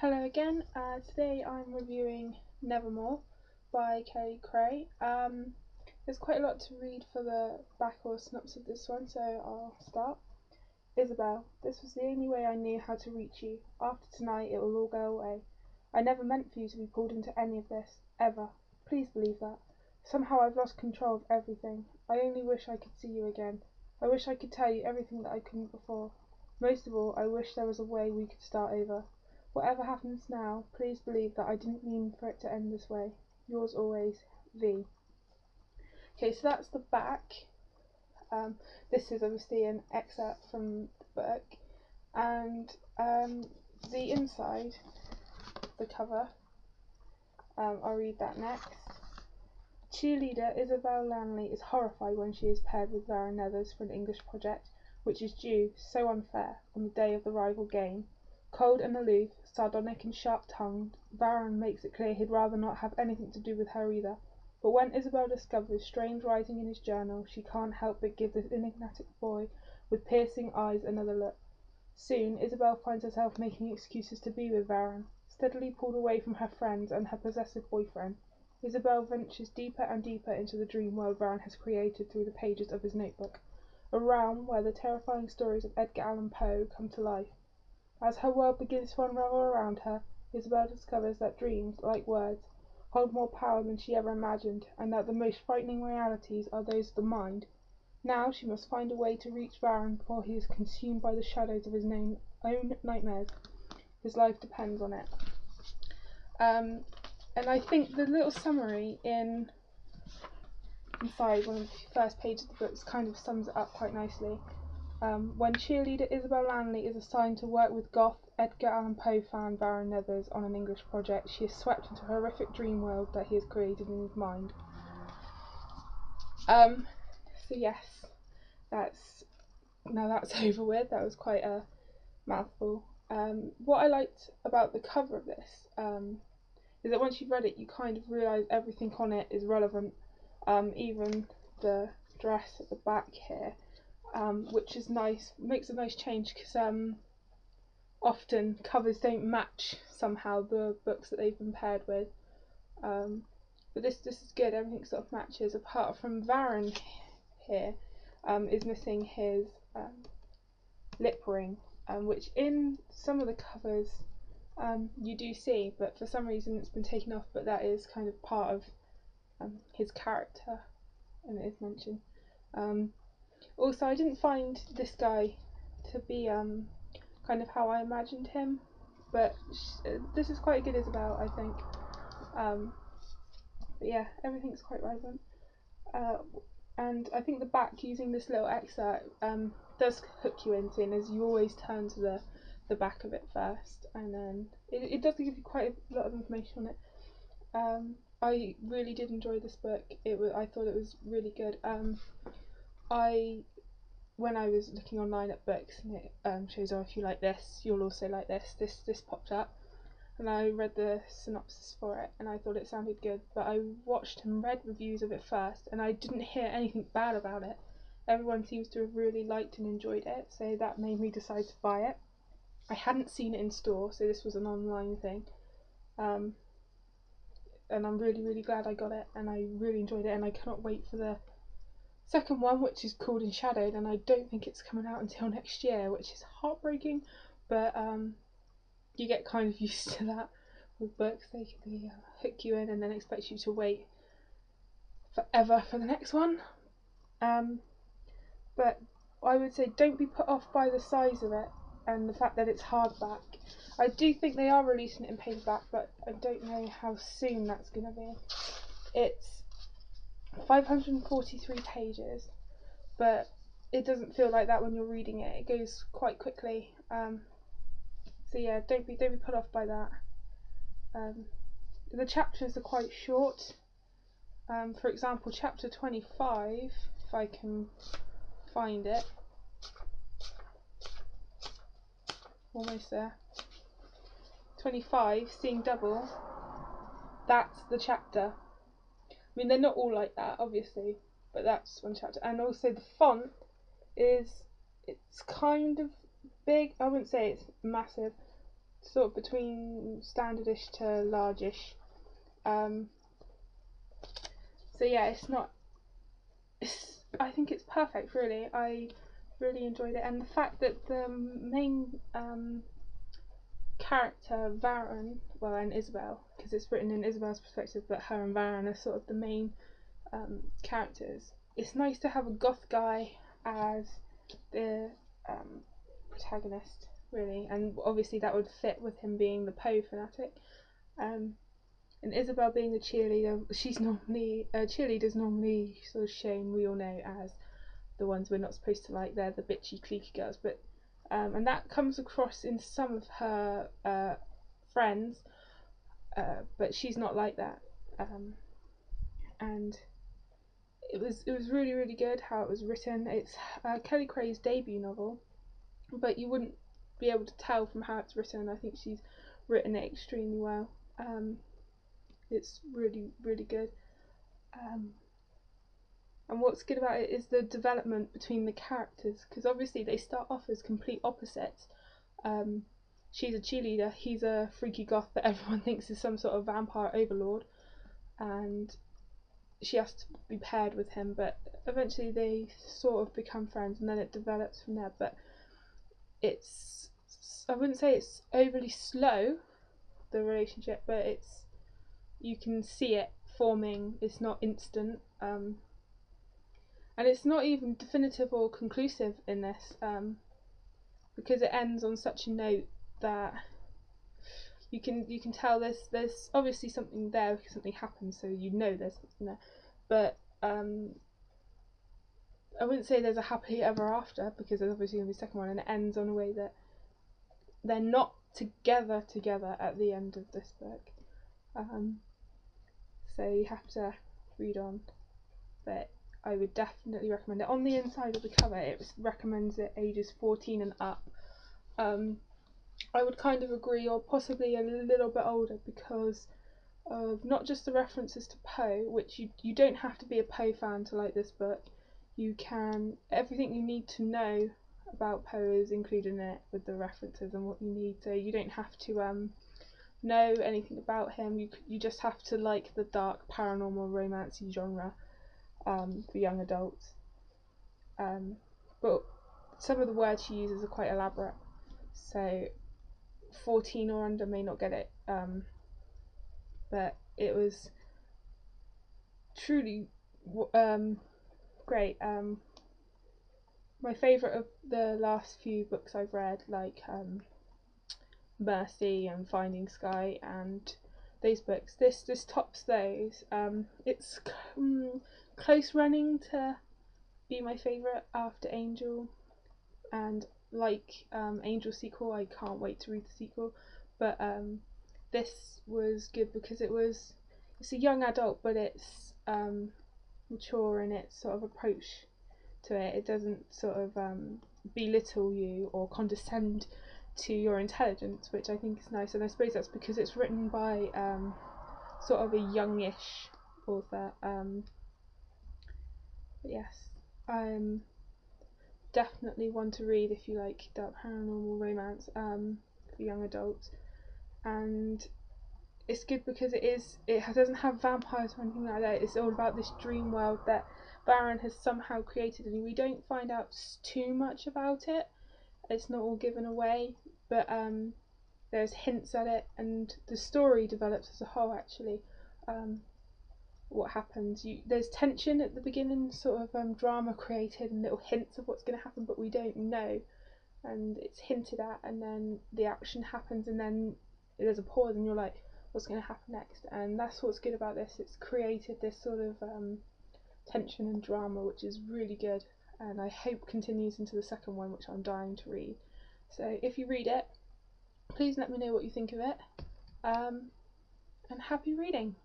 Hello again. Today I'm reviewing Nevermore by Kelly Creagh. There's quite a lot to read for the back or synopsis of this one, so I'll start. Isabel, this was the only way I knew how to reach you. After tonight it will all go away. I never meant for you to be pulled into any of this, ever. Please believe that. Somehow I've lost control of everything. I only wish I could see you again. I wish I could tell you everything that I couldn't before. Most of all, I wish there was a way we could start over. Whatever happens now, please believe that I didn't mean for it to end this way. Yours always, V. Okay, so that's the back. This is obviously an excerpt from the book, and the inside, the cover, I'll read that next. Cheerleader Isabel Lanley is horrified when she is paired with Vera Nethers for an English project, which is due, so unfair, on the day of the rival game. Cold and aloof, sardonic and sharp-tongued, Varan makes it clear he'd rather not have anything to do with her either. But when Isabel discovers strange writing in his journal, she can't help but give this enigmatic boy with piercing eyes another look. Soon, Isabel finds herself making excuses to be with Varan. Steadily pulled away from her friends and her possessive boyfriend, Isabel ventures deeper and deeper into the dream world Varan has created through the pages of his notebook, a realm where the terrifying stories of Edgar Allan Poe come to life. As her world begins to unravel around her, Isabel discovers that dreams, like words, hold more power than she ever imagined, and that the most frightening realities are those of the mind. Now she must find a way to reach Varan before he is consumed by the shadows of his own nightmares. His life depends on it. And I think the little summary inside one of the first pages of the book kind of sums it up quite nicely. When cheerleader Isabel Lanley is assigned to work with goth Edgar Allan Poe fan Vera Nethers on an English project, she is swept into a horrific dream world that he has created in his mind. So yes, that's over with. That was quite a mouthful. What I liked about the cover of this is that once you've read it, you kind of realise everything on it is relevant, even the dress at the back here. Which is nice, makes a nice change, because often covers don't match somehow the books that they've been paired with. But this is good, everything sort of matches, apart from Varan here is missing his lip ring, which in some of the covers you do see, but for some reason it's been taken off, but that is kind of part of his character, and it is mentioned. Also, I didn't find this guy to be kind of how I imagined him, but this is quite a good Isabel, I think. But yeah, everything's quite relevant. And I think the back, using this little excerpt, does hook you in, seeing as you always turn to the back of it first, and then it does give you quite a lot of information on it. I really did enjoy this book. I thought it was really good. When I was looking online at books, and it shows, oh, if you like this, you'll also like this. This popped up, and I read the synopsis for it, and I thought it sounded good. But I watched and read reviews of it first, and I didn't hear anything bad about it. Everyone seems to have really liked and enjoyed it, so that made me decide to buy it. I hadn't seen it in store, so this was an online thing. And I'm really, really glad I got it, and I really enjoyed it, and I cannot wait for the second one, which is called Enshadowed, and I don't think it's coming out until next year, which is heartbreaking, but you get kind of used to that with books. They hook you in and then expect you to wait forever for the next one. But I would say don't be put off by the size of it and the fact that it's hardback. I do think they are releasing it in paperback, but I don't know how soon that's going to be. It's 543 pages, but it doesn't feel like that when you're reading it. It goes quite quickly. So yeah, don't be put off by that. The chapters are quite short. For example, chapter 25, if I can find it, almost there. 25, Seeing Double. That's the chapter. I mean, they're not all like that, obviously, but that's one chapter. And also the font it's kind of big. I wouldn't say it's massive. sort of between standardish to largish. So yeah, I think it's perfect, really. I really enjoyed it, and the fact that the main character, Varen, well, and Isabel, because it's written in Isabel's perspective, but her and Varen are sort of the main characters. It's nice to have a goth guy as the protagonist, really, and obviously that would fit with him being the Poe fanatic. And Isabel being the cheerleader, she's normally cheerleaders normally sort of shown, we all know, as the ones we're not supposed to like. They're the bitchy, cliquey girls, but and that comes across in some of her friends, but she's not like that. And it was really, really good how it was written. It's Kelly Creagh's debut novel, but you wouldn't be able to tell from how it's written. I think she's written it extremely well. It's really, really good. And what's good about it is the development between the characters, because obviously they start off as complete opposites. She's a cheerleader, he's a freaky goth that everyone thinks is some sort of vampire overlord, and she has to be paired with him, but eventually they sort of become friends, and then it develops from there. But I wouldn't say it's overly slow, the relationship, but you can see it forming. It's not instant, and it's not even definitive or conclusive in this, because it ends on such a note that you can tell there's obviously something there because something happens, so you know there's something there. But I wouldn't say there's a happily ever after, because there's obviously going to be a second one, and it ends on a way that they're not together at the end of this book. So you have to read on, but I would definitely recommend it. On the inside of the cover, it recommends it ages 14 and up. I would kind of agree, or possibly a little bit older, because of not just the references to Poe, which you don't have to be a Poe fan to like this book. You can, everything you need to know about Poe is included in it, with the references and what you need, so you don't have to know anything about him. You just have to like the dark paranormal romancy genre for young adults. But some of the words she uses are quite elaborate, so 14 or under may not get it, but it was truly great. My favourite of the last few books I've read, like Mercy and Finding Sky and those books, this tops those. It's close running to be my favourite after Angel, and like Angel sequel, I can't wait to read the sequel. But this was good because it's a young adult, but it's mature in its sort of approach to it. It doesn't sort of belittle you or condescend to your intelligence, which I think is nice, and I suppose that's because it's written by sort of a youngish author. But yes, definitely one to read if you like dark paranormal romance for young adults. And it's good because it doesn't have vampires or anything like that. It's all about this dream world that Baron has somehow created, and we don't find out too much about it. It's not all given away, but there's hints at it, and the story develops as a whole. Actually, what happens? There's tension at the beginning, sort of drama created, and little hints of what's going to happen, but we don't know, and it's hinted at, and then the action happens, and then there's a pause, and you're like, what's going to happen next? And that's what's good about this. It's created this sort of tension and drama, which is really good, and I hope continues into the second one, which I'm dying to read. So if you read it, please let me know what you think of it, and happy reading.